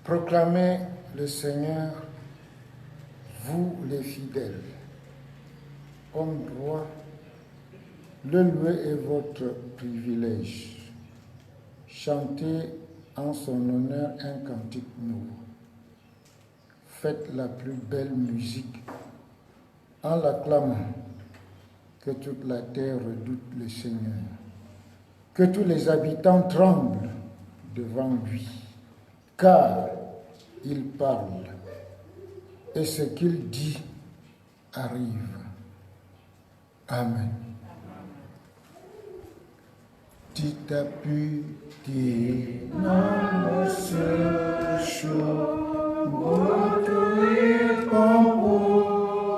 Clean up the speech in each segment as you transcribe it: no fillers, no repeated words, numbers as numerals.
Proclamez le Seigneur, vous les fidèles. Comme droit, le louer est votre privilège. Chantez en son honneur un cantique nouveau. Faites la plus belle musique en l'acclamant. Que toute la terre redoute le Seigneur. Que tous les habitants tremblent devant lui. Car il parle et ce qu'il dit arrive. Amen. Tita piti namo sesho botui pompu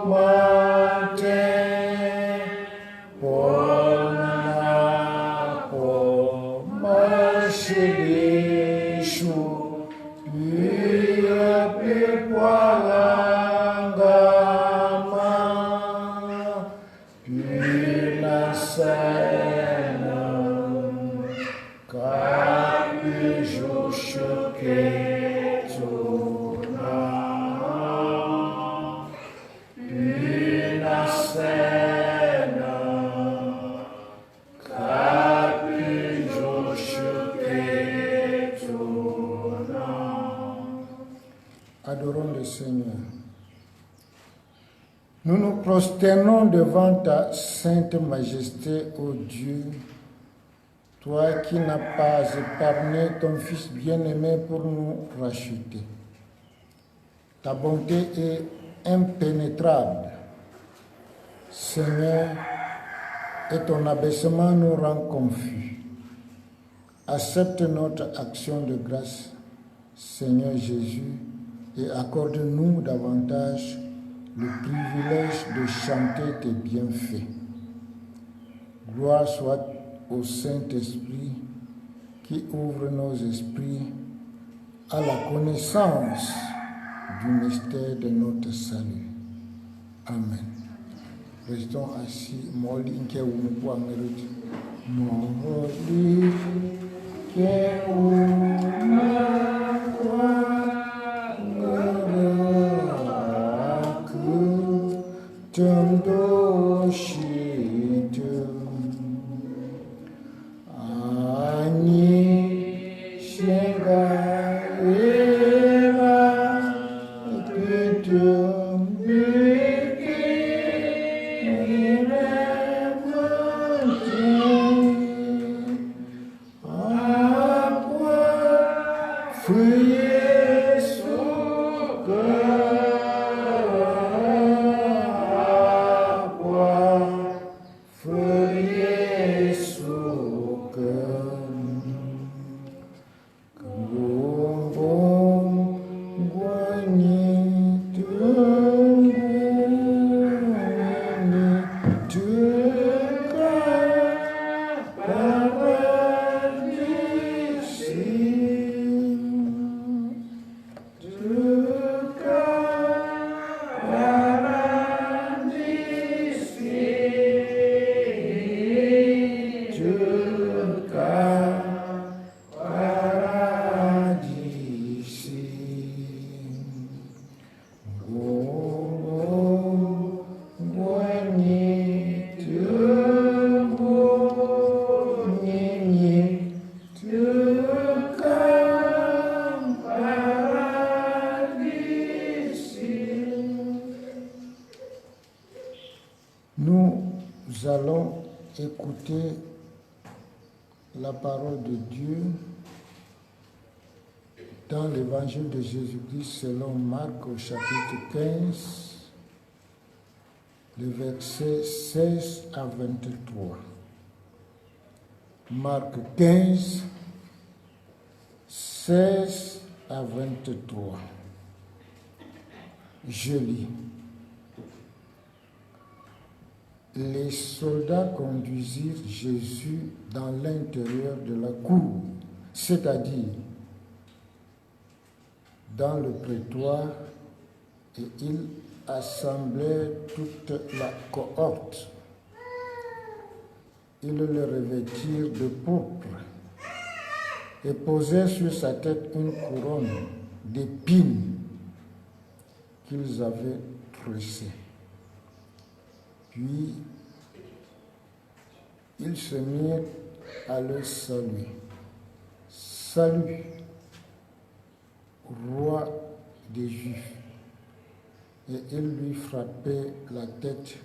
mate pona po mashirishu ia pipualangama pinasayanam kapijushuketuna prosternons devant ta sainte majesté, ô Dieu, toi qui n'as pas épargné ton Fils bien-aimé pour nous racheter. Ta bonté est impénétrable, Seigneur, et ton abaissement nous rend confus. Accepte notre action de grâce, Seigneur Jésus, et accorde-nous davantage le privilège de chanter tes bienfaits. Gloire soit au Saint-Esprit qui ouvre nos esprits à la connaissance du mystère de notre salut. Amen. Restons assis. Moli nke umupu angeruti. Moli ke umupu angeruti. Tendo shitu. Ani shenga eva. Nous allons écouter la parole de Dieu dans l'évangile de Jésus-Christ selon Marc au chapitre 15, le verset 16 à 23. Marc 15, 16 à 23. Je lis. Les soldats conduisirent Jésus dans l'intérieur de la cour, c'est-à-dire dans le prétoire, et ils assemblaient toute la cohorte. Ils le revêtirent de pourpre et posèrent sur sa tête une couronne d'épines qu'ils avaient tressée. Puis, ils se mirent à le saluer. Salut, roi des Juifs. Et ils lui frappaient la tête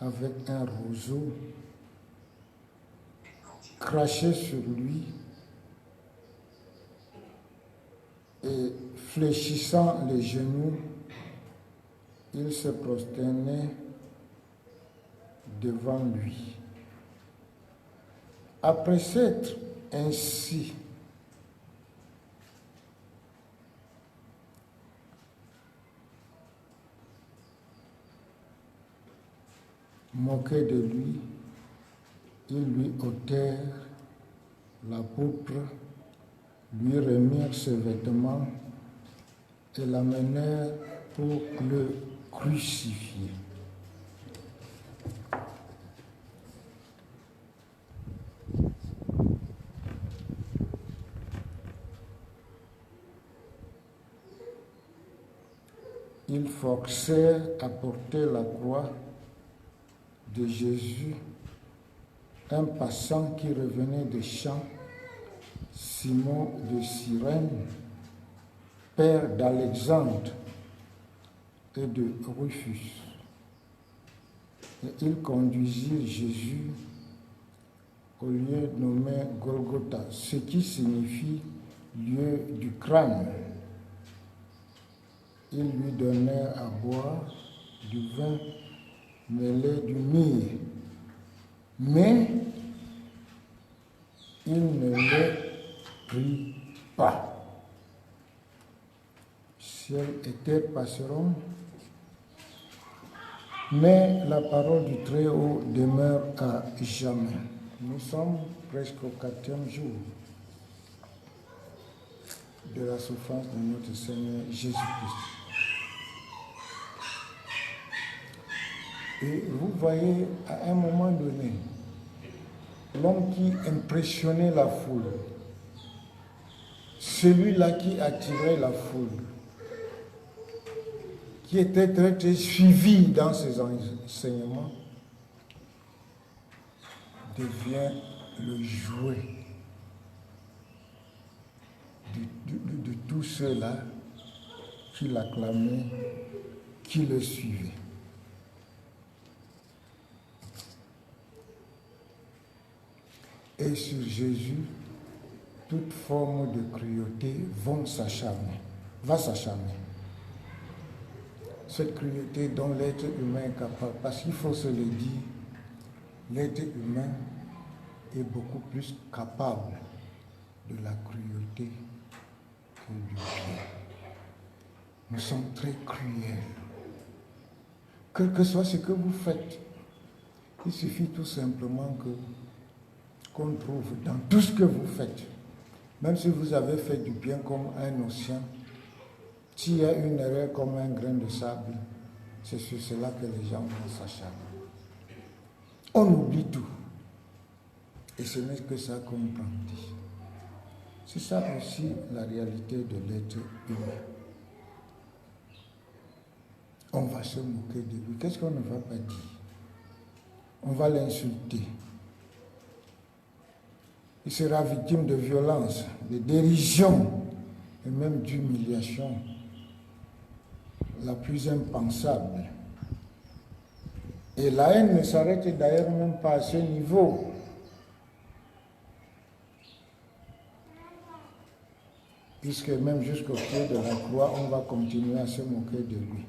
avec un roseau, crachaient sur lui et fléchissant les genoux, ils se prosternaient devant lui. Après s'être ainsi moqué de lui, ils lui ôtèrent la pourpre, lui remirent ses vêtements et l'amenèrent pour le crucifier. Ils forcèrent à porter la croix de Jésus un passant qui revenait des champs, Simon de Cyrène, père d'Alexandre et de Rufus. Et ils conduisirent Jésus au lieu nommé Golgotha, ce qui signifie lieu du crâne. Ils lui donnèrent à boire du vin mêlé du myrrhe, mais il ne le prit pas. Ciel et terre passeront, mais la parole du Très-Haut demeure à jamais. Nous sommes presque au 4e jour de la souffrance de notre Seigneur Jésus-Christ. Et vous voyez, à un moment donné, l'homme qui impressionnait la foule, celui-là qui attirait la foule, qui était très, très suivi dans ses enseignements, devient le jouet de tous ceux-là qui l'acclamaient, qui le suivaient. Et sur Jésus, toute forme de cruauté va s'acharner. Cette cruauté dont l'être humain est capable, parce qu'il faut se le dire, l'être humain est beaucoup plus capable de la cruauté que du bien. Nous sommes très cruels. Quel que soit ce que vous faites, il suffit tout simplement qu'on trouve dans tout ce que vous faites, même si vous avez fait du bien comme un océan, s'il y a une erreur comme un grain de sable, c'est sur cela que les gens vont s'acharner. On oublie tout. Et ce n'est que ça qu'on brandit. C'est ça aussi la réalité de l'être humain. On va se moquer de lui. Qu'est-ce qu'on ne va pas dire? On va l'insulter. Il sera victime de violence, de dérision et même d'humiliation la plus impensable. Et la haine ne s'arrête d'ailleurs même pas à ce niveau. Puisque même jusqu'au pied de la croix, on va continuer à se moquer de lui.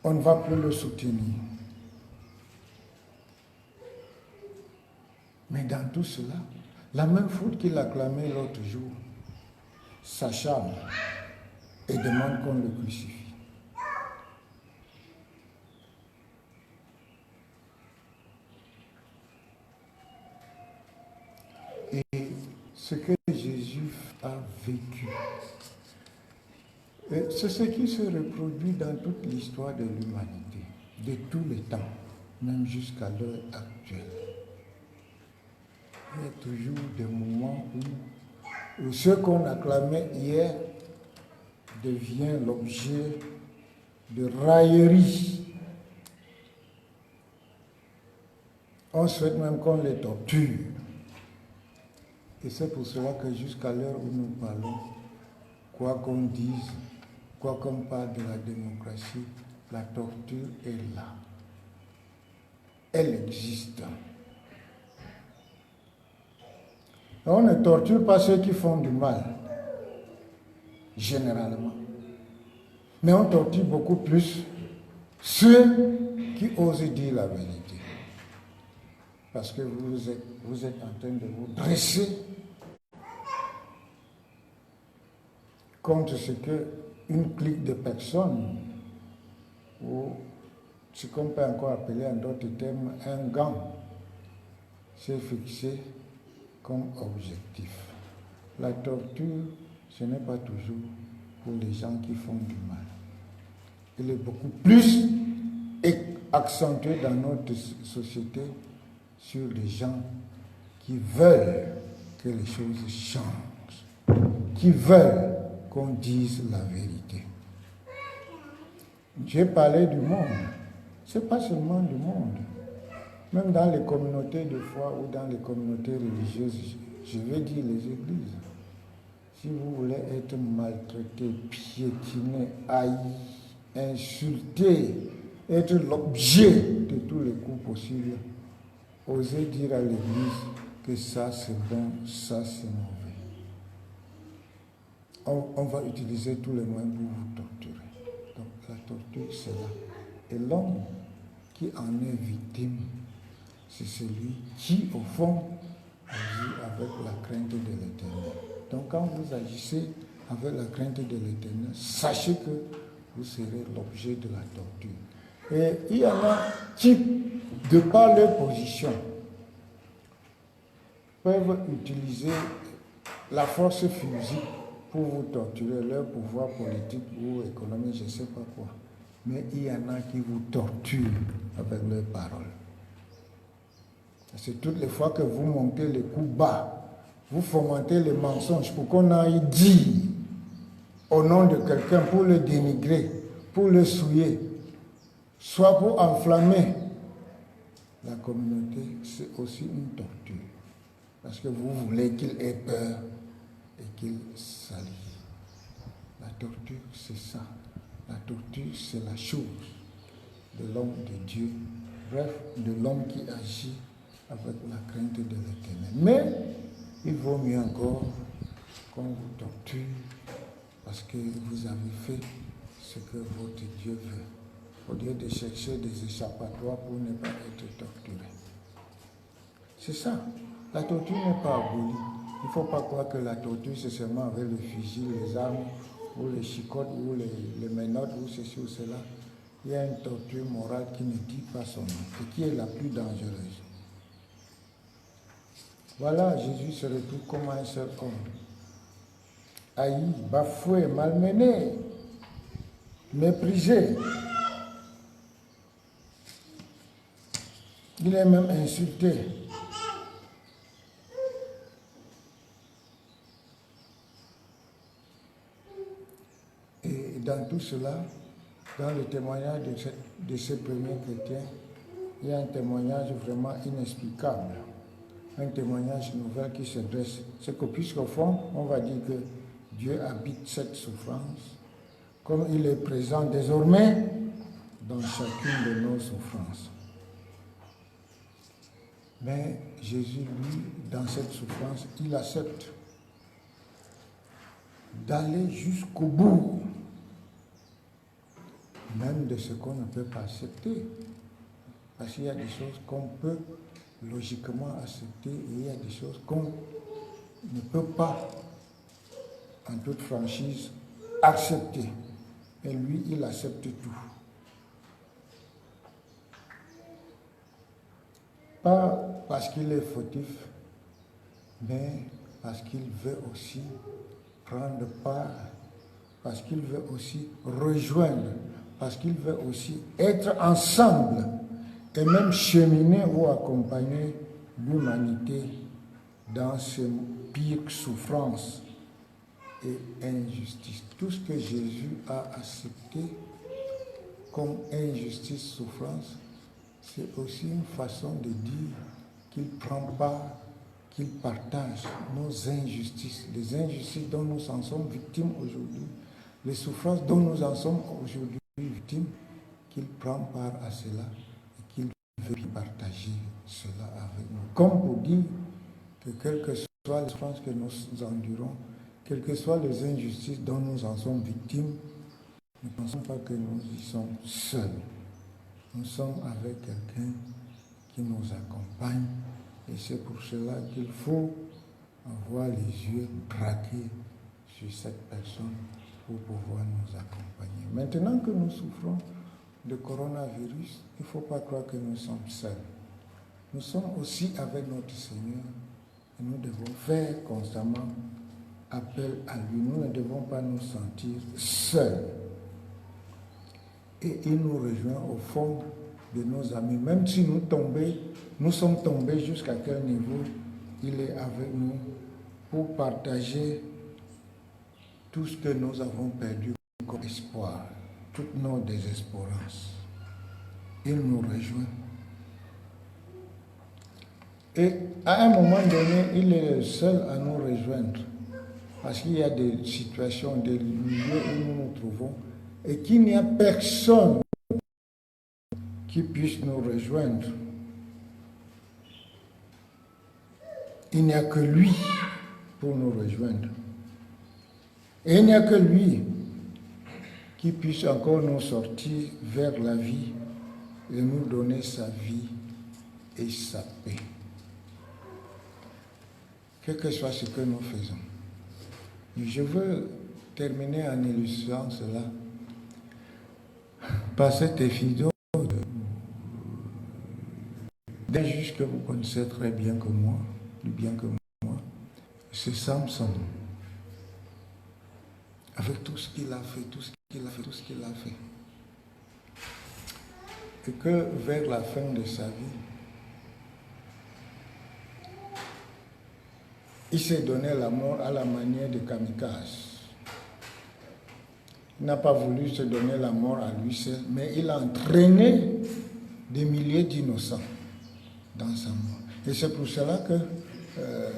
On ne va plus le soutenir. Mais dans tout cela, la même foule qui l'acclamait l'autre jour s'acharne et demande qu'on le crucifie. Et ce que Jésus a vécu, c'est ce qui se reproduit dans toute l'histoire de l'humanité, de tous les temps, même jusqu'à l'heure actuelle. Il y a toujours des moments où ce qu'on acclamait hier devient l'objet de railleries. On souhaite même qu'on les torture. Et c'est pour cela que jusqu'à l'heure où nous parlons, quoi qu'on dise, quoi qu'on parle de la démocratie, la torture est là. Elle existe. On ne torture pas ceux qui font du mal, généralement. Mais on torture beaucoup plus ceux qui osent dire la vérité. Parce que vous êtes en train de vous dresser contre ce qu'une clique de personnes, ou ce qu'on peut encore appeler en d'autres termes un gang, s'est fixé comme objectif. La torture, ce n'est pas toujours pour les gens qui font du mal. Elle est beaucoup plus accentuée dans notre société sur les gens qui veulent que les choses changent, qui veulent qu'on dise la vérité. J'ai parlé du monde. Ce n'est pas seulement du monde. Même dans les communautés de foi ou dans les communautés religieuses, je vais dire les églises. Si vous voulez être maltraité, piétiné, haï, insulter, être l'objet de tous les coups possibles, oser dire à l'Église que ça c'est bon, ça c'est mauvais. On va utiliser tous les moyens pour vous torturer. Donc la torture c'est là. Et l'homme qui en est victime, c'est celui qui au fond agit avec la crainte de l'Éternel. Donc quand vous agissez avec la crainte de l'Éternel, sachez que vous serez l'objet de la torture. Et il y en a qui, de par leur position, peuvent utiliser la force physique pour vous torturer, leur pouvoir politique ou économique, je ne sais pas quoi. Mais il y en a qui vous torturent avec leurs paroles. C'est toutes les fois que vous montez les coups bas, vous fomentez les mensonges pour qu'on aille dire au nom de quelqu'un pour le dénigrer, pour le souiller, soit pour enflammer la communauté, c'est aussi une torture. Parce que vous voulez qu'il ait peur et qu'il s'allie. La torture, c'est ça. La torture, c'est la chose de l'homme de Dieu, bref, de l'homme qui agit avec la crainte de l'Éternel. Mais il vaut mieux encore qu'on vous torture parce que vous avez fait ce que votre Dieu veut, au lieu de chercher des échappatoires pour ne pas être torturé. C'est ça. La torture n'est pas abolie. Il ne faut pas croire que la torture, c'est seulement avec le fusil, les armes, ou les chicottes, ou les menottes, ou ceci ou cela. Il y a une torture morale qui ne dit pas son nom et qui est la plus dangereuse. Voilà, Jésus se retrouve comme un seul homme. Haï, bafoué, malmené, méprisé. Il est même insulté. Et dans tout cela, dans le témoignage de ces premiers chrétiens, il y a un témoignage vraiment inexplicable. Un témoignage nouvel qui se dresse. C'est que puisqu'au fond, on va dire que Dieu habite cette souffrance, comme il est présent désormais dans chacune de nos souffrances. Mais Jésus, lui, dans cette souffrance, il accepte d'aller jusqu'au bout, même de ce qu'on ne peut pas accepter. Parce qu'il y a des choses qu'on peut logiquement accepter et il y a des choses qu'on ne peut pas, en toute franchise, accepter. Et lui, il accepte tout. Pas parce qu'il est fautif, mais parce qu'il veut aussi prendre part, parce qu'il veut aussi rejoindre, parce qu'il veut aussi être ensemble et même cheminer ou accompagner l'humanité dans ses pires souffrances et injustices. Tout ce que Jésus a accepté comme injustice, souffrance, c'est aussi une façon de dire qu'il prend part, qu'il partage nos injustices, les injustices dont nous en sommes victimes aujourd'hui, les souffrances dont nous en sommes aujourd'hui victimes, qu'il prend part à cela et qu'il veut partager cela avec nous. Comme pour dire que quelles que soient les souffrances que nous endurons, quelles que soient les injustices dont nous en sommes victimes, ne pensons pas que nous y sommes seuls. Nous sommes avec quelqu'un qui nous accompagne et c'est pour cela qu'il faut avoir les yeux braqués sur cette personne pour pouvoir nous accompagner. Maintenant que nous souffrons de coronavirus, il ne faut pas croire que nous sommes seuls. Nous sommes aussi avec notre Seigneur et nous devons faire constamment appel à lui. Nous ne devons pas nous sentir seuls. Et il nous rejoint au fond de nos amis. Même si nous sommes tombés jusqu'à quel niveau, il est avec nous pour partager tout ce que nous avons perdu comme espoir, toutes nos désespérances. Il nous rejoint. Et à un moment donné, il est le seul à nous rejoindre. Parce qu'il y a des situations, des lieux où nous nous trouvons, et qu'il n'y a personne qui puisse nous rejoindre. Il n'y a que lui pour nous rejoindre. Et il n'y a que lui qui puisse encore nous sortir vers la vie et nous donner sa vie et sa paix. Quel que soit ce que nous faisons. Je veux terminer en illustrant cela par cet épisode d'un juge que vous connaissez très bien que moi, plus bien que moi, c'est Samson. Avec tout ce qu'il a fait, tout ce qu'il a fait, tout ce qu'il a fait. Et que vers la fin de sa vie, il s'est donné la mort à la manière de kamikaze. Il n'a pas voulu se donner la mort à lui seul, mais il a entraîné des milliers d'innocents dans sa mort. Et c'est pour cela que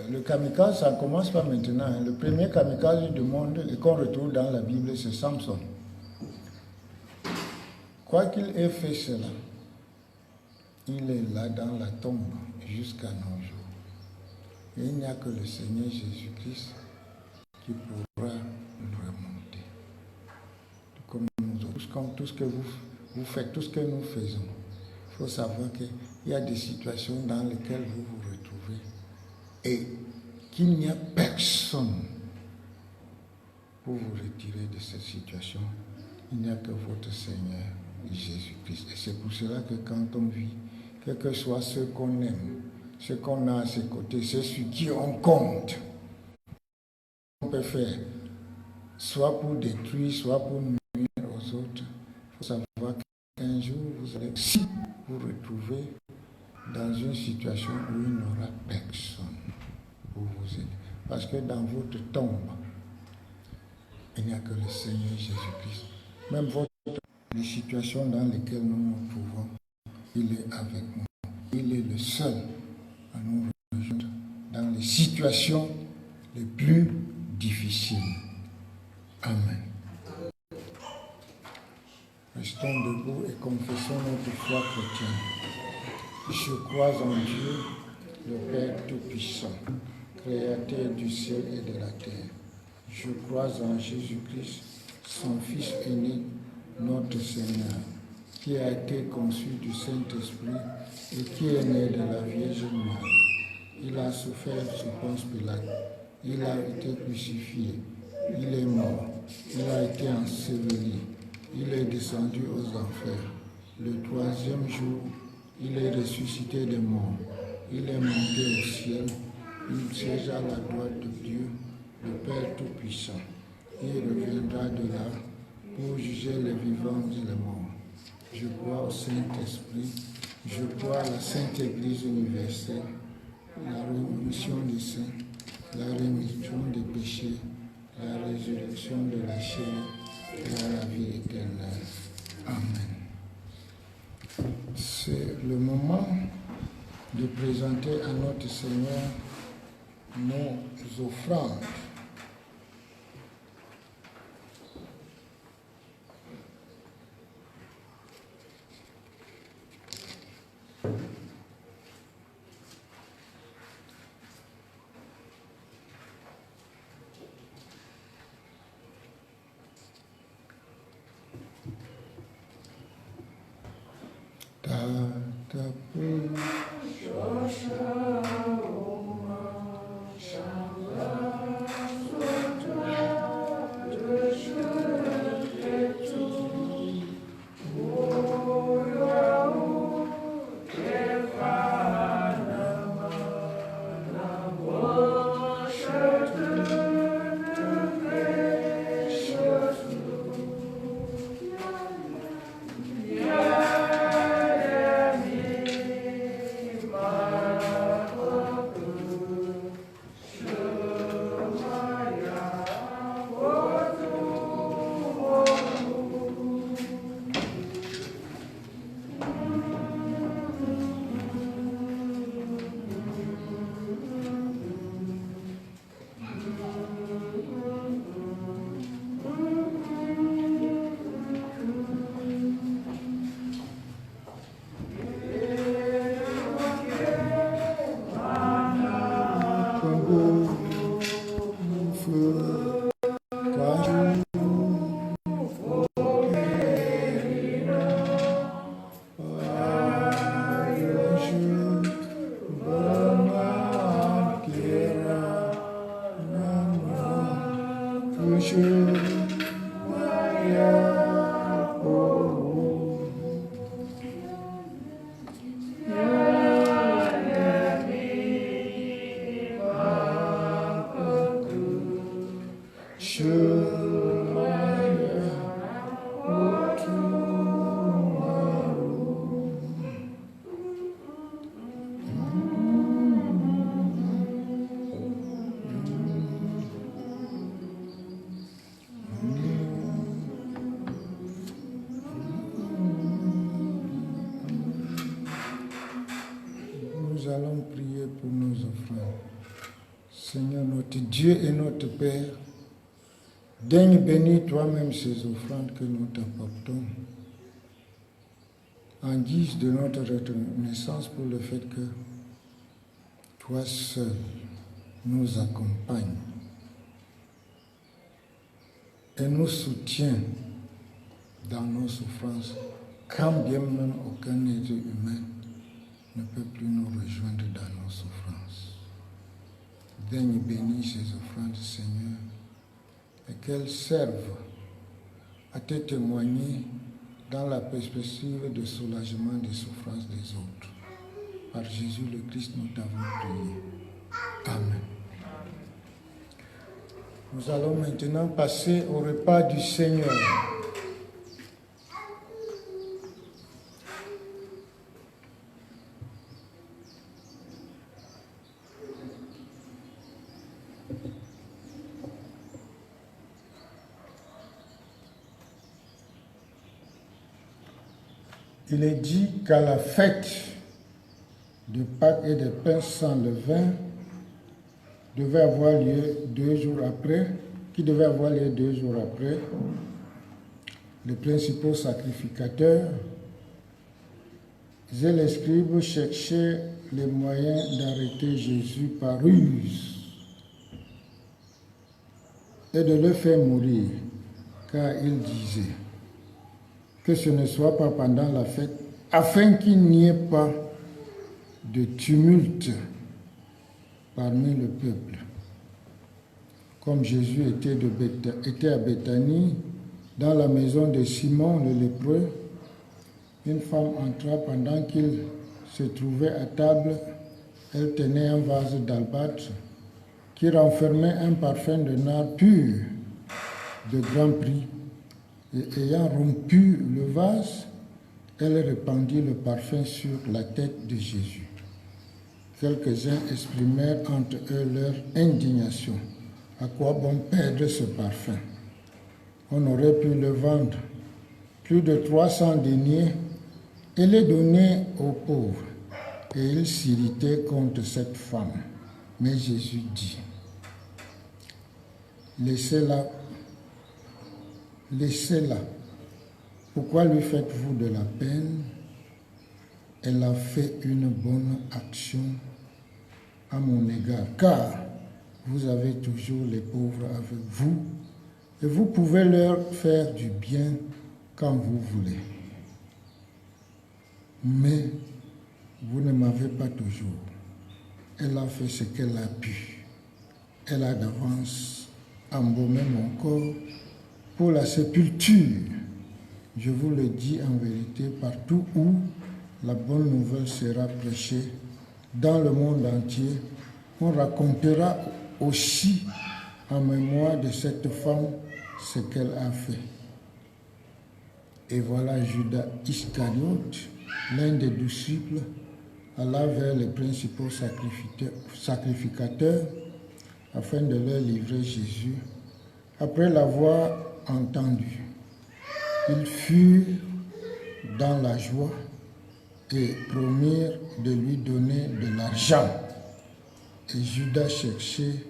le kamikaze, ça ne commence pas maintenant. Le premier kamikaze du monde et qu'on retrouve dans la Bible, c'est Samson. Quoi qu'il ait fait cela, il est là dans la tombe jusqu'à nos jours. Et il n'y a que le Seigneur Jésus-Christ qui pourra nous remonter. Comme nous autres, comme tout ce que vous faites, tout ce que nous faisons, il faut savoir qu'il y a des situations dans lesquelles vous vous retrouvez et qu'il n'y a personne pour vous retirer de cette situation. Il n'y a que votre Seigneur Jésus-Christ. Et c'est pour cela que quand on vit, quel que soit ce qu'on aime, ce qu'on a à ses côtés, c'est ce qui on compte. On peut faire, soit pour détruire, soit pour nuire aux autres. Il faut savoir qu'un jour, vous allez vous retrouver dans une situation où il n'y aura personne pour vous aider. Parce que dans votre tombe, il n'y a que le Seigneur Jésus-Christ. Même les situations dans lesquelles nous nous trouvons, il est avec nous. Il est le seul à nous rejoindre dans les situations les plus difficiles. Amen. Restons debout et confessons notre foi chrétienne. Je crois en Dieu, le Père Tout-Puissant, Créateur du ciel et de la terre. Je crois en Jésus-Christ, son Fils unique, notre Seigneur, qui a été conçu du Saint-Esprit et qui est né de la Vierge Marie. Il a souffert sous Ponce Pilate. Il a été crucifié. Il est mort. Il a été enseveli. Il est descendu aux enfers. Le troisième jour, il est ressuscité des morts. Il est monté au ciel. Il siège à la droite de Dieu, le Père Tout-Puissant. Il reviendra de là pour juger les vivants et les morts. Je crois au Saint-Esprit. Je crois à la Sainte Église universelle, la rémission des saints, la rémission des péchés, la résurrection de la chair et à la vie éternelle. Amen. C'est le moment de présenter à notre Seigneur nos offrandes. Notre Dieu et notre Père, daigne bénir toi-même ces offrandes que nous t'apportons en guise de notre reconnaissance pour le fait que toi seul nous accompagnes et nous soutiens dans nos souffrances, quand bien même aucun être humain ne peut plus nous rejoindre dans nos souffrances. Daigne bénir ces offrandes, Seigneur, et qu'elles servent à te témoigner dans la perspective de soulagement des souffrances des autres. Par Jésus le Christ, nous t'avons prié. Amen. Nous allons maintenant passer au repas du Seigneur. Il est dit qu'à la fête de Pâques et des pains sans levain devait avoir lieu 2 jours après, les principaux sacrificateurs et les scribes cherchaient les moyens d'arrêter Jésus par ruse et de le faire mourir, car ils disaient que ce ne soit pas pendant la fête, afin qu'il n'y ait pas de tumulte parmi le peuple. Comme Jésus était à Béthanie, dans la maison de Simon le lépreux, une femme entra pendant qu'il se trouvait à table. Elle tenait un vase d'albâtre qui renfermait un parfum de nard pur de grand prix. Et ayant rompu le vase, elle répandit le parfum sur la tête de Jésus. Quelques-uns exprimèrent entre eux leur indignation. À quoi bon perdre ce parfum? On aurait pu le vendre plus de 300 deniers et les donner aux pauvres. Et ils s'irritaient contre cette femme. Mais Jésus dit, laissez-la. Pourquoi lui faites-vous de la peine? Elle a fait une bonne action à mon égard, car vous avez toujours les pauvres avec vous et vous pouvez leur faire du bien quand vous voulez. Mais vous ne m'avez pas toujours. Elle a fait ce qu'elle a pu. Elle a d'avance embaumé mon corps pour la sépulture. Je vous le dis en vérité, partout où la bonne nouvelle sera prêchée dans le monde entier, on racontera aussi en mémoire de cette femme ce qu'elle a fait. Et voilà Judas Iscariote, l'un des disciples, alla vers les principaux sacrificateurs afin de leur livrer Jésus. Après l'avoir entendu, ils furent dans la joie et promirent de lui donner de l'argent. Et Judas cherchait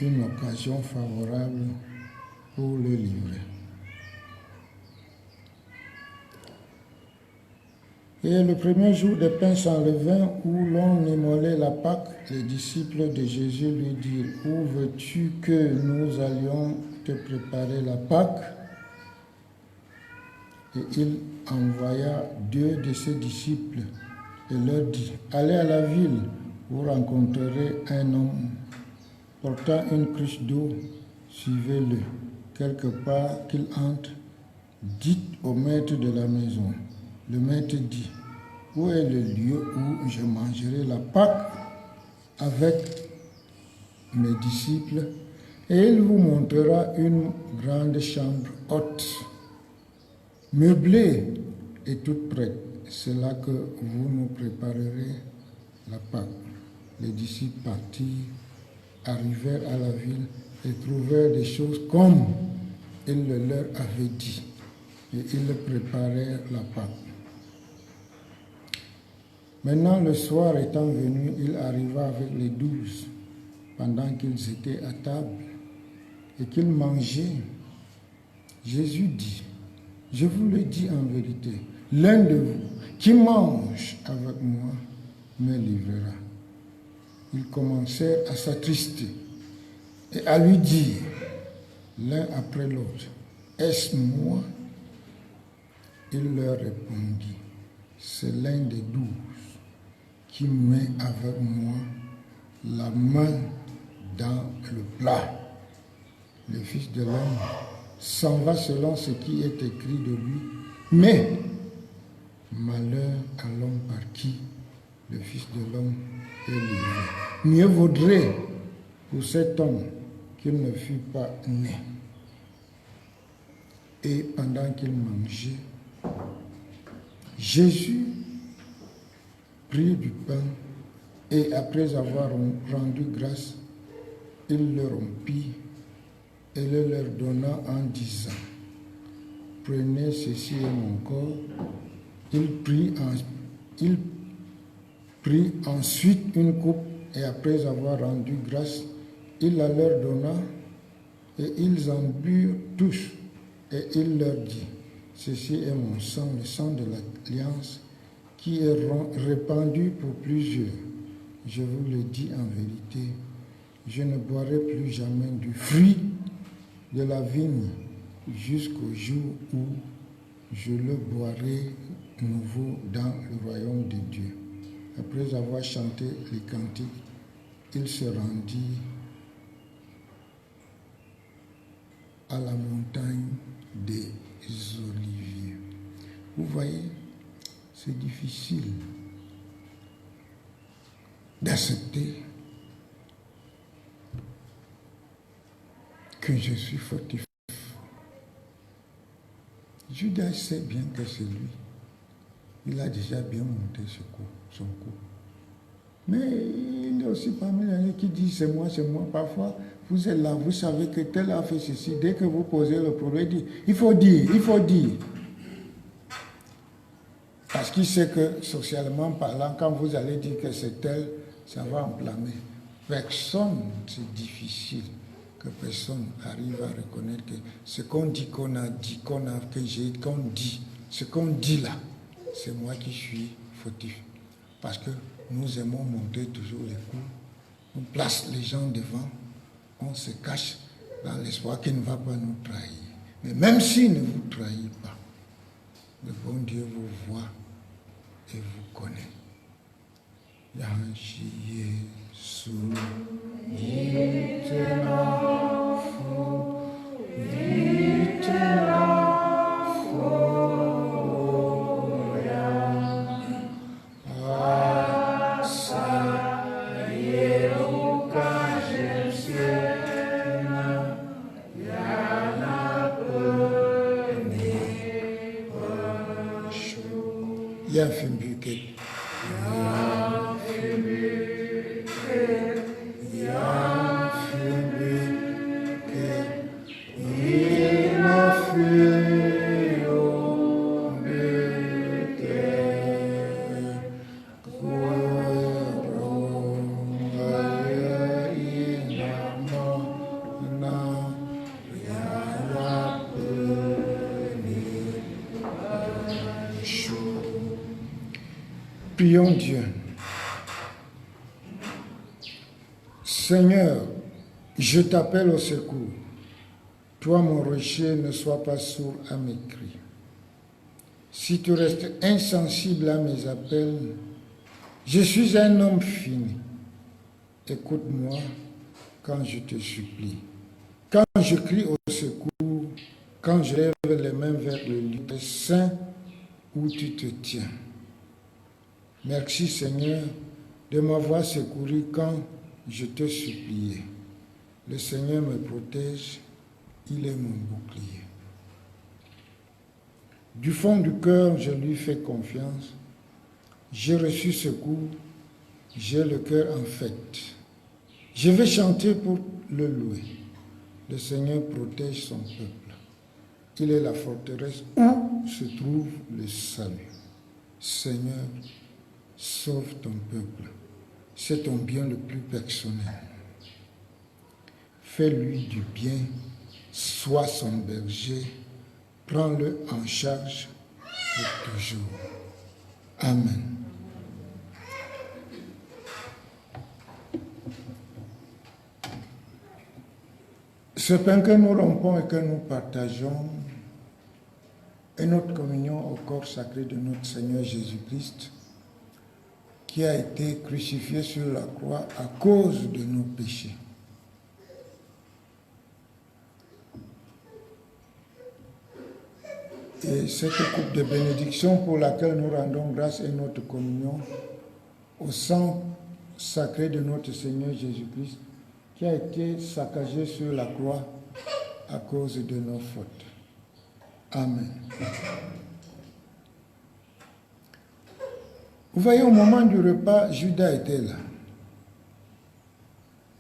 une occasion favorable pour le livrer. Et le premier jour des pains sans levain, où l'on immolait la Pâque, les disciples de Jésus lui dirent, « Où veux-tu que nous allions te préparer la Pâque ?» Et il envoya 2 de ses disciples et leur dit, « Allez à la ville, vous rencontrerez un homme portant une cruche d'eau, suivez-le. Quelque part qu'il entre, dites au maître de la maison. » Le maître dit, « Où est le lieu où je mangerai la Pâque avec mes disciples? » Et il vous montrera une grande chambre haute, meublée et toute prête. C'est là que vous nous préparerez la Pâque. Les disciples partirent, arrivèrent à la ville et trouvèrent des choses comme il le leur avait dit. Et ils préparèrent la Pâque. Maintenant, le soir étant venu, il arriva avec les 12. pendant qu'ils étaient à table et qu'ils mangeaient, Jésus dit, je vous le dis en vérité, l'un de vous qui mange avec moi me livrera. Ils commencèrent à s'attrister et à lui dire, l'un après l'autre, est-ce moi? Il leur répondit, c'est l'un des 12 qui met avec moi la main dans le plat. Le Fils de l'homme s'en va selon ce qui est écrit de lui, mais malheur à l'homme par qui le Fils de l'homme est livré. Mieux vaudrait pour cet homme qu'il ne fût pas né. Et pendant qu'il mangeait, Jésus prit du pain et après avoir rendu grâce, il le rompit et le leur donna en disant, prenez ceci est mon corps. Il prit ensuite une coupe et après avoir rendu grâce, il la leur donna et ils en burent tous. Et il leur dit, ceci est mon sang, le sang de l'alliance, qui est répandu pour plusieurs. Je vous le dis en vérité, je ne boirai plus jamais du fruit de la vigne jusqu'au jour où je le boirai nouveau dans le royaume de Dieu. Après avoir chanté les cantiques, il se rendit à la montagne des Oliviers. Vous voyez, c'est difficile d'accepter que je suis fautif. Judas sait bien que c'est lui. Il a déjà bien monté son coup. Mais il y a aussi parmi les qui disent c'est moi. Parfois, vous êtes là, vous savez que tel a fait ceci. Dès que vous posez le problème, il faut dire. Parce qu'il sait que socialement parlant, quand vous allez dire que c'est tel, ça va enflammer. Personne, c'est difficile que personne arrive à reconnaître que ce qu'on dit, qu'on a dit, qu'on dit, ce qu'on dit là, c'est moi qui suis fautif. Parce que nous aimons monter toujours les coups, on place les gens devant, on se cache dans l'espoir qu'il ne va pas nous trahir. Mais même s'il ne vous trahit pas, le bon Dieu vous voit et vous connaît. Prions Dieu. Seigneur, je t'appelle au secours. Toi, mon rocher, ne sois pas sourd à mes cris. Si tu restes insensible à mes appels, je suis un homme fini. Écoute-moi quand je te supplie. Quand je crie au secours, quand je lève les mains vers le lieu saint où tu te tiens. Merci Seigneur de m'avoir secouru quand je te suppliais. Le Seigneur me protège, il est mon bouclier. Du fond du cœur, je lui fais confiance. J'ai reçu secours, j'ai le cœur en fête. Je vais chanter pour le louer. Le Seigneur protège son peuple. Il est la forteresse où se trouve le salut. Seigneur, sauve ton peuple. C'est ton bien le plus personnel. fais-lui du bien, sois son berger, prends-le en charge pour toujours. Amen. Ce pain que nous rompons et que nous partageons est notre communion au corps sacré de notre Seigneur Jésus-Christ, qui a été crucifié sur la croix à cause de nos péchés. Et cette coupe de bénédiction pour laquelle nous rendons grâce est notre communion au sang sacré de notre Seigneur Jésus-Christ, qui a été saccagé sur la croix à cause de nos fautes. Amen. Vous voyez, au moment du repas, Judas était là.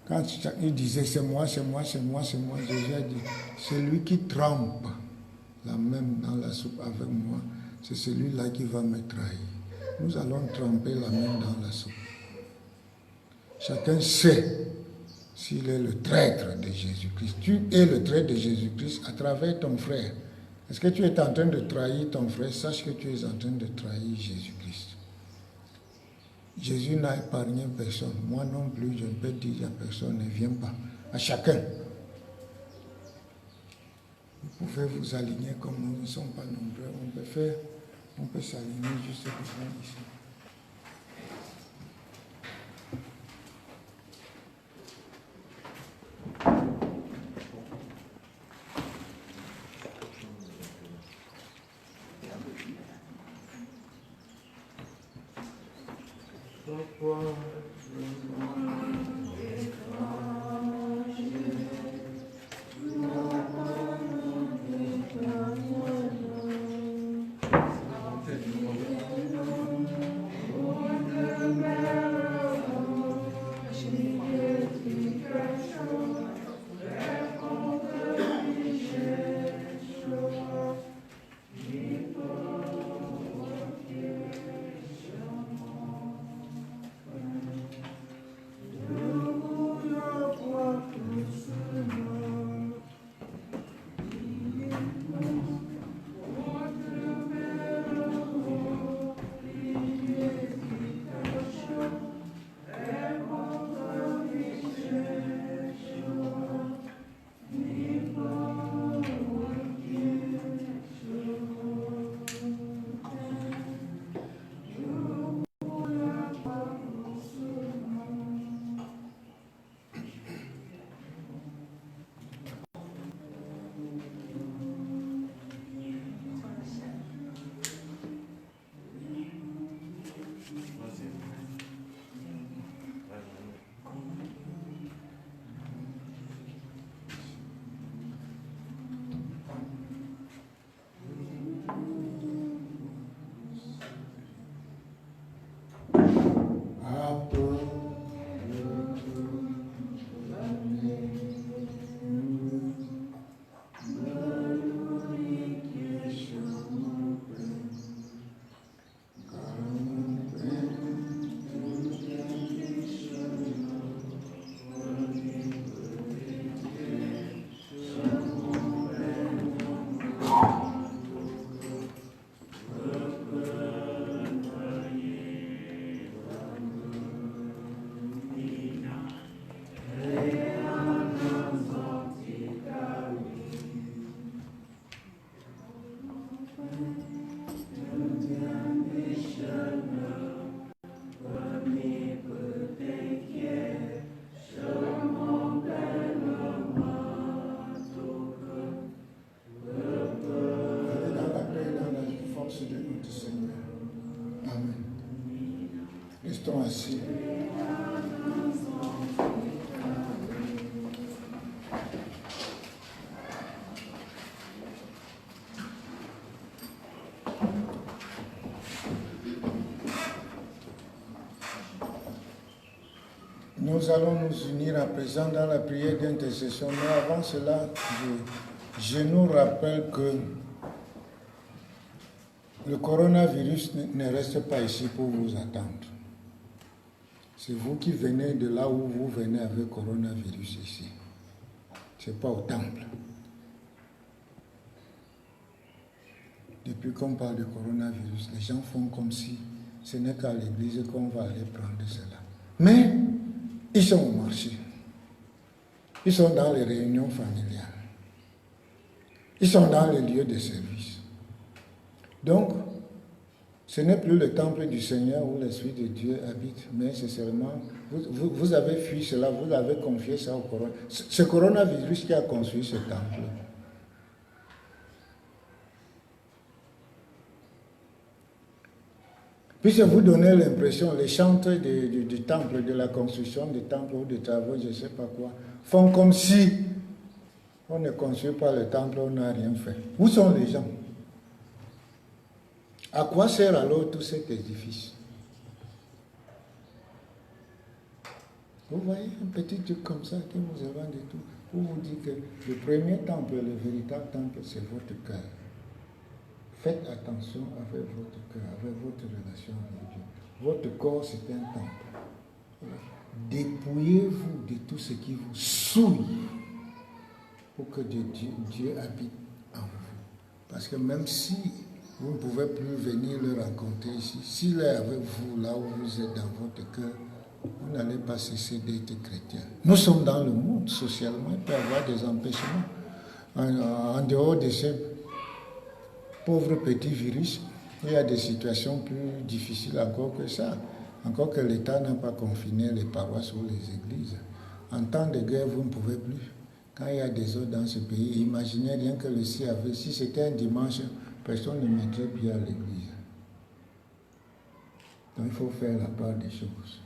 Quand il disait c'est moi, c'est moi, c'est moi, c'est moi, Jésus a dit, c'est lui qui trempe la main dans la soupe avec moi, c'est celui-là qui va me trahir. Nous allons tremper la main dans la soupe. Chacun sait s'il est le traître de Jésus-Christ. Tu es le traître de Jésus-Christ à travers ton frère. Est-ce que tu es en train de trahir ton frère? Sache que tu es en train de trahir Jésus-Christ. Jésus n'a épargné personne. Moi non plus, je ne peux dire à personne, ne viens pas. À chacun. Vous pouvez vous aligner comme nous ne sommes pas nombreux. On peut s'aligner juste devant ici. Restons assis. Nous allons nous unir à présent dans la prière d'intercession, mais avant cela, je nous rappelle que le coronavirus ne reste pas ici pour vous attendre. C'est vous qui venez de là où vous venez avec le coronavirus ici. ce n'est pas au temple. Depuis qu'on parle du coronavirus, les gens font comme si ce n'est qu'à l'église qu'on va aller prendre cela. Mais ils sont au marché. Ils sont dans les réunions familiales. Ils sont dans les lieux de service. Donc, ce n'est plus le temple du Seigneur où l'Esprit de Dieu habite, mais c'est seulement, vous avez fui cela, vous avez confié ça au coronavirus. Ce coronavirus qui a construit ce temple. Puisque vous donnez l'impression, les chanteurs du temple, de la construction du temple ou des travaux, je ne sais pas quoi, font comme si on ne construit pas le temple, on n'a rien fait. Où sont les gens? À quoi sert alors tout cet édifice? Vous voyez un petit truc comme ça qui vous éloigne de tout. Pour vous dire que le premier temple, le véritable temple, c'est votre cœur. Faites attention avec votre cœur, avec votre relation avec Dieu. Votre corps, c'est un temple. Dépouillez-vous de tout ce qui vous souille pour que Dieu habite en vous. Parce que même si vous ne pouvez plus venir le rencontrer ici, s'il est avec vous, là où vous êtes dans votre cœur, vous n'allez pas cesser d'être chrétien. Nous sommes dans le monde, socialement, il peut y avoir des empêchements. En dehors de ces pauvres petits virus, il y a des situations plus difficiles encore que ça. Encore que l'État n'a pas confiné les paroisses ou les églises. En temps de guerre, vous ne pouvez plus. Quand il y a des autres dans ce pays, imaginez rien que le CAV, si c'était un dimanche, personne ne mettrait pied à l'église. Donc il faut faire la part des choses.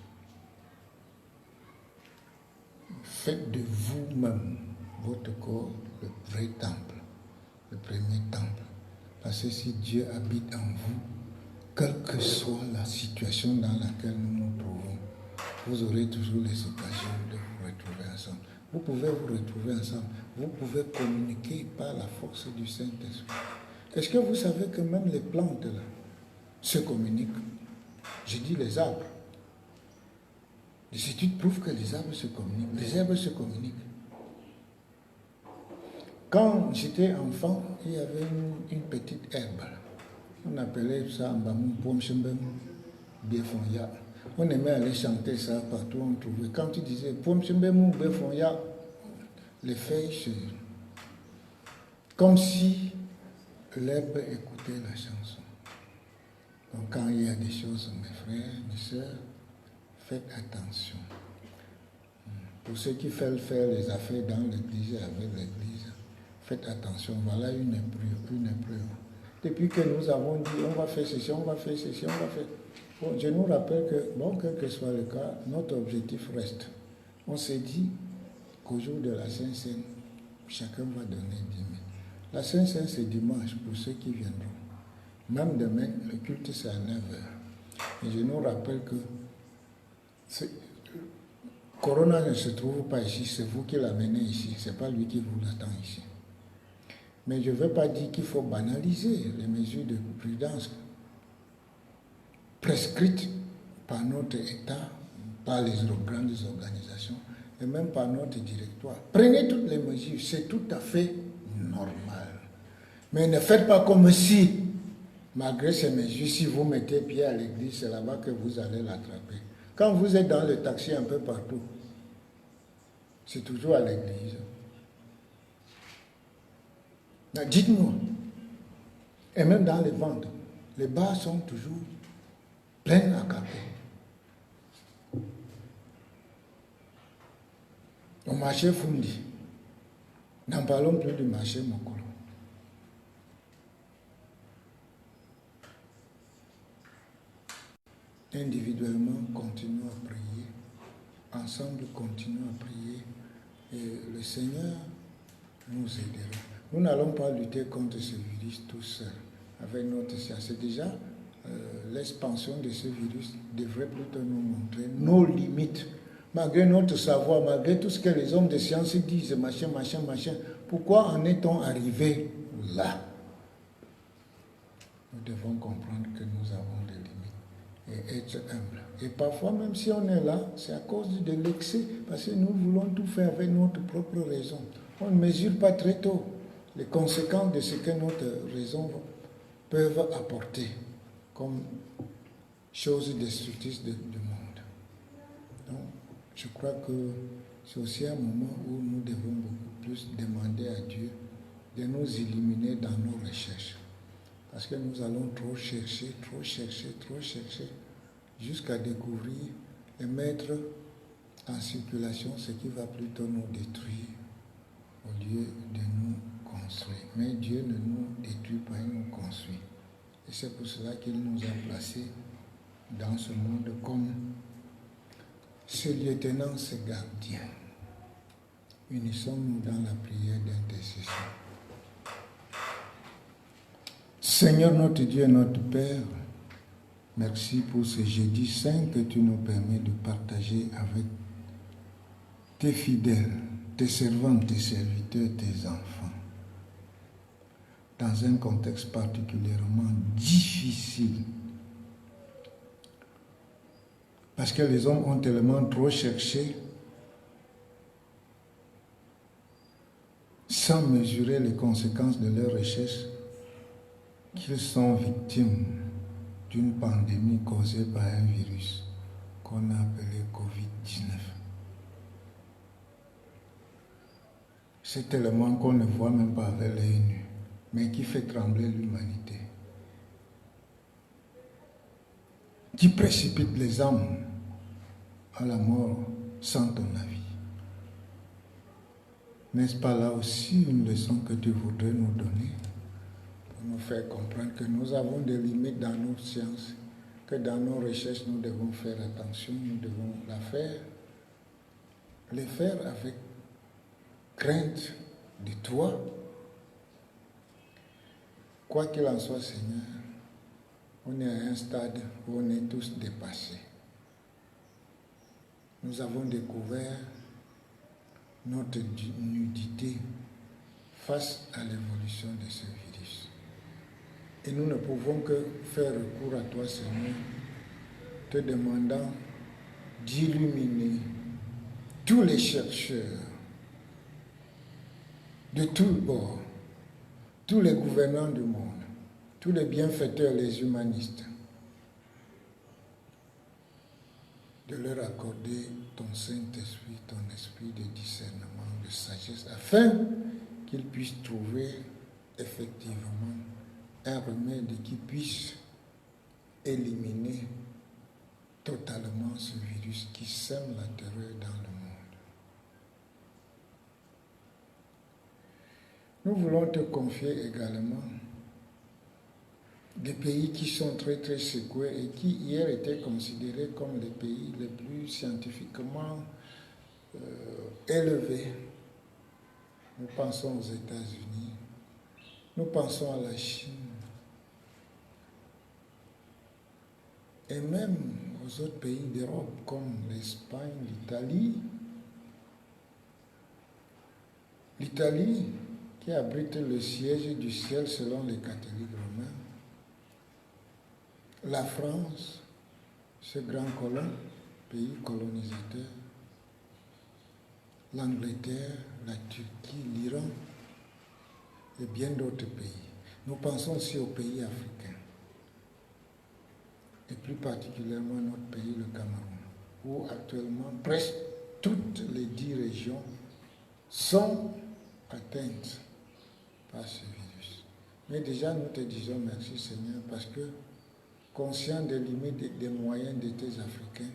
Faites de vous-même votre corps le vrai temple, le premier temple. Parce que si Dieu habite en vous, quelle que soit la situation dans laquelle nous nous trouvons, vous aurez toujours les occasions de vous retrouver ensemble. Vous pouvez vous retrouver ensemble. Vous pouvez communiquer par la force du Saint-Esprit. Est-ce que vous savez que même les plantes là, se communiquent? Je dis les arbres. Les études prouvent que les arbres se communiquent. Les herbes se communiquent. Quand j'étais enfant, il y avait une petite herbe. On appelait ça Mbamou Pomchembem Biefonya. On aimait aller chanter ça partout où on trouvait. Quand tu disais Pomchembem Biefonya, les feuilles se... comme si l'herbe écoutait la chanson. Donc quand il y a des choses, mes frères, mes sœurs, faites attention. Pour ceux qui veulent faire les affaires dans l'église et avec l'église, faites attention. Voilà une épreuve. Depuis que nous avons dit, on va faire ceci, on va faire ceci, on va faire... Bon, je nous rappelle que, bon, quel que soit le cas, notre objectif reste. On s'est dit qu'au jour de la Sainte-Seine, chacun va donner 10 000. La Sainte-Seine, c'est dimanche pour ceux qui viendront. Même demain, le culte, c'est à 9h. Et je nous rappelle que Corona ne se trouve pas ici, c'est vous qui l'amenez ici, ce n'est pas lui qui vous l'attend ici. Mais je ne veux pas dire qu'il faut banaliser les mesures de prudence prescrites par notre État, par les grandes organisations et même par notre directoire. Prenez toutes les mesures, c'est tout à fait normal. Mais ne faites pas comme si, malgré ces mesures, si vous mettez pied à l'église, c'est là-bas que vous allez l'attraper. Quand vous êtes dans le taxi un peu partout, c'est toujours à l'église. Dites-moi, et même dans les ventes, les bars sont toujours pleins à caper. Au marché Fundi, n'en parlons plus du marché Mokolo. Individuellement, continuons à prier. Ensemble, continuons à prier. Et le Seigneur nous aidera. Nous n'allons pas lutter contre ce virus tout seul, avec notre science. Déjà, l'expansion de ce virus devrait plutôt nous montrer nos limites. Malgré notre savoir, malgré tout ce que les hommes de science disent, machin, pourquoi en est-on arrivé là? Nous devons comprendre que nous avons des limites et être humble. Et parfois, même si on est là, c'est à cause de l'excès, parce que nous voulons tout faire avec notre propre raison. On ne mesure pas très tôt les conséquences de ce que notre raison peut apporter comme chose destructrice du monde. Donc, je crois que c'est aussi un moment où nous devons beaucoup plus demander à Dieu de nous illuminer dans nos recherches. Parce que nous allons trop chercher, jusqu'à découvrir et mettre en circulation ce qui va plutôt nous détruire au lieu de nous construire. Mais Dieu ne nous détruit pas, il nous construit. Et c'est pour cela qu'il nous a placés dans ce monde comme ce lieutenant, ce gardien. Unissons-nous dans la prière d'intercession. Seigneur notre Dieu et notre Père, merci pour ce jeudi saint que tu nous permets de partager avec tes fidèles, tes servants, tes serviteurs, tes enfants, dans un contexte particulièrement difficile. Parce que les hommes ont tellement trop cherché sans mesurer les conséquences de leurs recherches qu'ils sont victimes d'une pandémie causée par un virus qu'on a appelé Covid-19. C'est tellement qu'on ne voit même pas avec l'œil nu, mais qui fait trembler l'humanité, qui précipite les âmes à la mort sans ton avis. N'est-ce pas là aussi une leçon que tu voudrais nous donner pour nous faire comprendre que nous avons des limites dans nos sciences, que dans nos recherches nous devons faire attention, nous devons les faire avec crainte de toi. Quoi qu'il en soit, Seigneur, on est à un stade où on est tous dépassés. Nous avons découvert notre nudité face à l'évolution de ce virus. Et nous ne pouvons que faire recours à toi, Seigneur, te demandant d'illuminer tous les chercheurs de tous bords, tous les gouvernants du monde, tous les bienfaiteurs, les humanistes, de leur accorder ton Saint-Esprit, ton esprit de discernement, de sagesse, afin qu'ils puissent trouver effectivement un remède qui puisse éliminer totalement ce virus qui sème la terreur dans le monde. Nous voulons te confier également des pays qui sont très très secoués et qui hier étaient considérés comme les pays les plus scientifiquement élevés. Nous pensons aux États-Unis, nous pensons à la Chine et même aux autres pays d'Europe comme l'Espagne, l'Italie. L'Italie qui abrite le siège du ciel selon les catholiques romains. La France, ce grand colon, pays colonisateur, l'Angleterre, la Turquie, l'Iran et bien d'autres pays. Nous pensons aussi aux pays africains et plus particulièrement notre pays, le Cameroun, où actuellement presque toutes les 10 régions sont atteintes par ce virus. Mais déjà nous te disons merci Seigneur parce que conscient des limites et des moyens de tes Africains,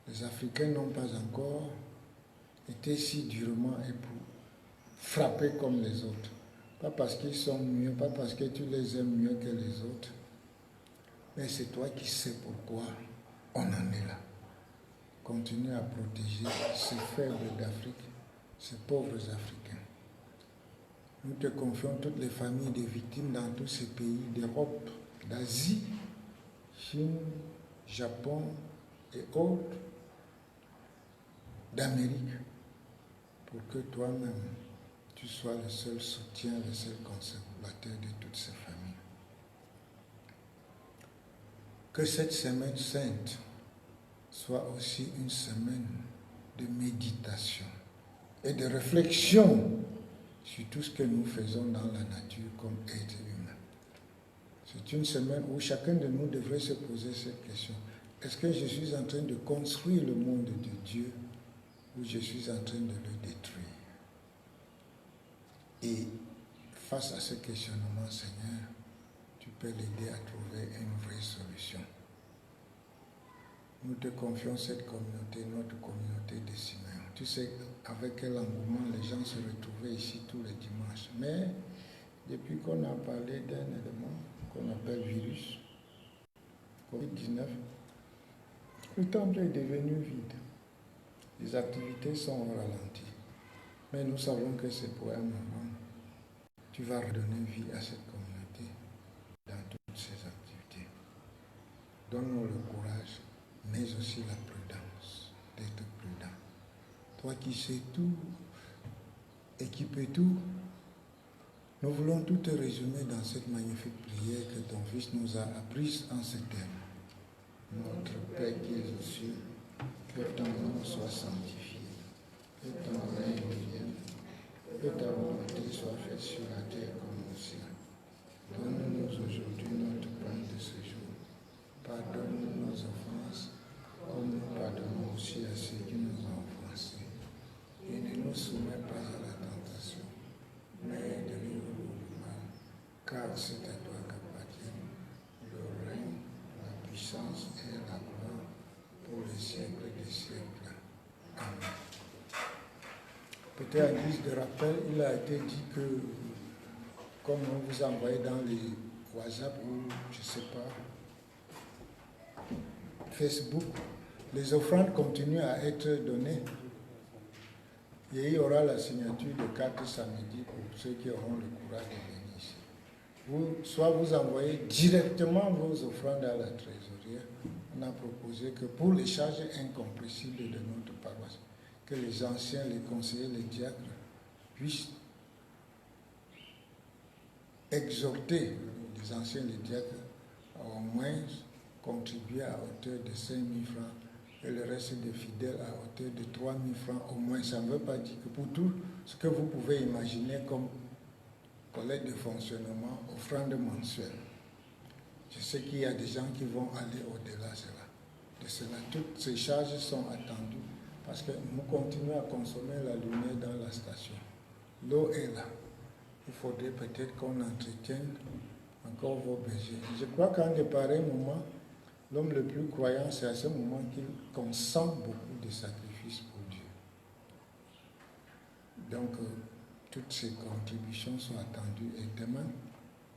les Africains n'ont pas encore été si durement frappés comme les autres. Pas parce qu'ils sont mieux, pas parce que tu les aimes mieux que les autres, mais c'est toi qui sais pourquoi on en est là. Continue à protéger ces faibles d'Afrique, ces pauvres Africains. Nous te confions toutes les familles des victimes dans tous ces pays d'Europe, d'Asie, Chine, Japon et autres, d'Amérique, pour que toi-même, tu sois le seul soutien, le seul consolateur de toutes ces familles. Que cette semaine sainte soit aussi une semaine de méditation et de réflexion sur tout ce que nous faisons dans la nature comme êtres humains. C'est une semaine où chacun de nous devrait se poser cette question. Est-ce que je suis en train de construire le monde de Dieu ou je suis en train de le détruire? Et face à ce questionnement, Seigneur, tu peux l'aider à trouver une vraie solution. Nous te confions cette communauté, notre communauté de Siméon. Tu sais avec quel engouement les gens se retrouvaient ici tous les dimanches. Mais depuis qu'on a parlé d'un élément qu'on appelle virus, Covid-19, le temple est devenu vide. Les activités sont au ralenti. Mais nous savons que c'est pour un moment. Tu vas redonner vie à cette communauté dans toutes ses activités. Donne-nous le courage, mais aussi la prudence, d'être prudent. Toi qui sais tout et qui peux tout, nous voulons tout te résumer dans cette magnifique prière que ton Fils nous a apprise en ces termes. Notre Père qui es aux cieux, que ton nom soit sanctifié, que ton règne vienne, que ta volonté soit faite sur la terre comme au ciel. Donne-nous aujourd'hui notre pain de ce jour. Pardonne-nous nos offenses, comme nous pardonnons aussi à ceux qui nous ont offensés. Et ne nous soumets pas à la tentation, mais délivre-nous du mal, car c'est à toi qu'appartiennent le règne, la puissance et la gloire pour les siècles des siècles. Amen. Peut-être en guise de rappel, il a été dit que, comme on vous envoyait dans les WhatsApp ou je ne sais pas, Facebook, les offrandes continuent à être données. Et il y aura la signature de 4 samedi pour ceux qui auront le courage de venir ici. Soit vous envoyez directement vos offrandes à la trésorerie. On a proposé que pour les charges incompressibles de notre paroisse, que les anciens, les conseillers, les diacres puissent exhorter les anciens, les diacres, à au moins contribuer à hauteur de 5 000 francs et le reste des fidèles à hauteur de 3 000 francs au moins. Ça ne veut pas dire que pour tout ce que vous pouvez imaginer comme collecte de fonctionnement, offrande mensuelle. Je sais qu'il y a des gens qui vont aller au-delà de cela. Toutes ces charges sont attendues parce que nous continuons à consommer la lumière dans la station. L'eau est là. Il faudrait peut-être qu'on entretienne encore vos bergers. Je crois qu'en de pareils moments, l'homme le plus croyant, c'est à ce moment qu'il consomme beaucoup de sacrifices pour Dieu. Donc, toutes ces contributions sont attendues. Et demain,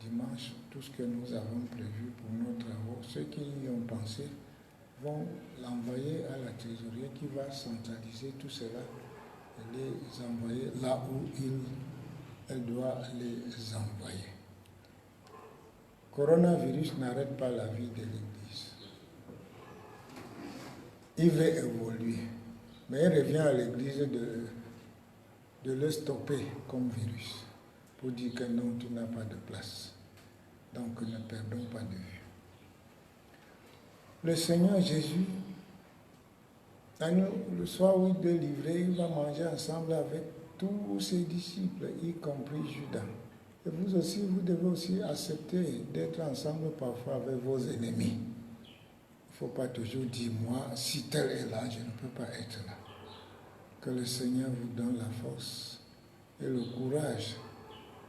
dimanche, tout ce que nous avons prévu pour nos travaux, ceux qui y ont pensé vont l'envoyer à la trésorerie qui va centraliser tout cela et les envoyer là où elle doit les envoyer. Coronavirus n'arrête pas la vie de l'Église. Il veut évoluer, mais il revient à l'Église de le stopper comme virus pour dire que non, tu n'as pas de place. Donc ne perdons pas de vue. Le Seigneur Jésus, le soir où il est livré, il va manger ensemble avec tous ses disciples, y compris Judas. Et vous aussi, vous devez aussi accepter d'être ensemble parfois avec vos ennemis. Il ne faut pas toujours dire, moi, si tel est là, je ne peux pas être là. Que le Seigneur vous donne la force et le courage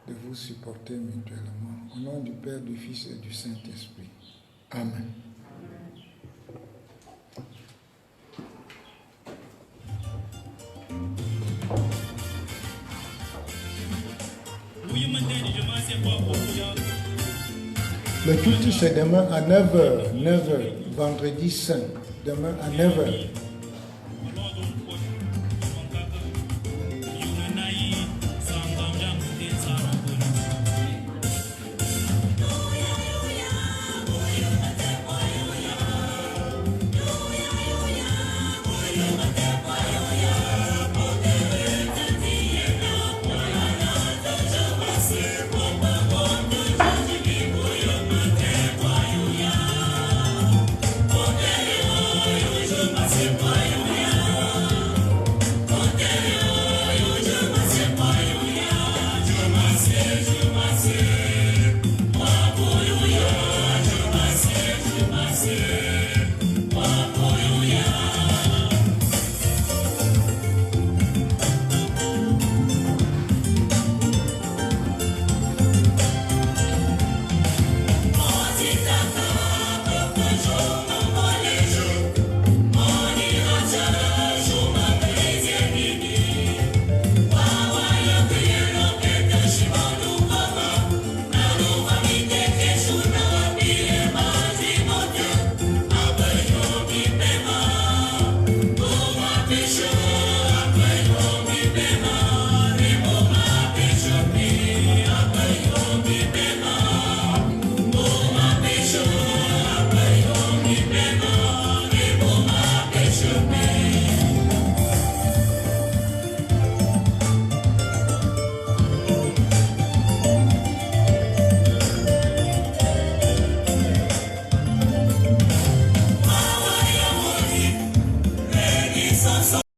de vous supporter mutuellement. Au nom du Père, du Fils et du Saint-Esprit. Amen. Le culte c'est demain à 9h, vendredi saint, demain à 9h.